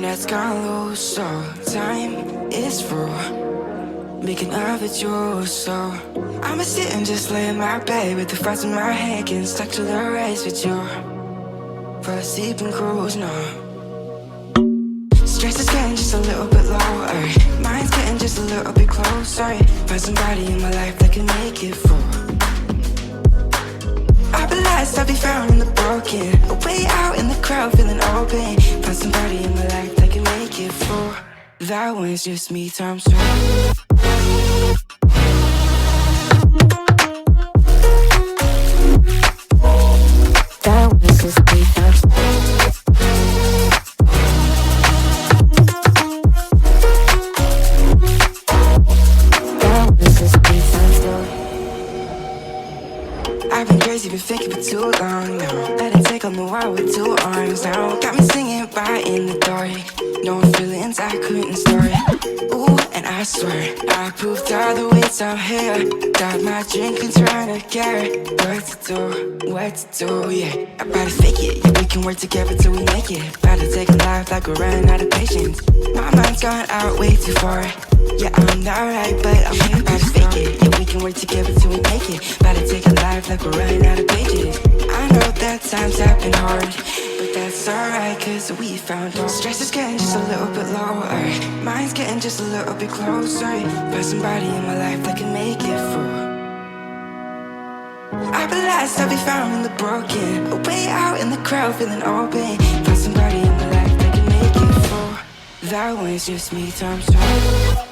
internet's gone loose, so time is through making love with you. So I'ma sit and just lay in my bed with the thoughts in my head, getting stuck to the race with you. For a sleeping cruise, no. Stress is getting just a little bit lower, mine's getting just a little bit closer. Find somebody in my life that can make it through. I'll be lost, I'll be found in the broken, way out in the crowd feeling open. Find somebody in my life that can make it through. That one's just me times two. That was just me times two. That was just me times two. I've been crazy, been thinking for too long now. Let it take on the world with two arms now. Got me singing right in the dark. No feelings I couldn't store it. Ooh, and I swear I proved all the ways I'm here. Got my drink and trying to get it. What to do, yeah. I better fake it, yeah, we can work together till we make it. Better take a life like we're running out of patience. My mind's gone out way too far. Yeah, I'm not right, but I'm here. Better fake it, yeah, we can work together till we make it. Better take a life like we're running out of pages. I know that times have been hard, but that's alright, cause we found out. Stress is getting just a little bit lower, mine's getting just a little bit closer. Find somebody in my life that can make it through. I'll be lost, I'll be found in the broken, way out in the crowd feeling open. Find somebody in my life that can make it through. That one's just me times two.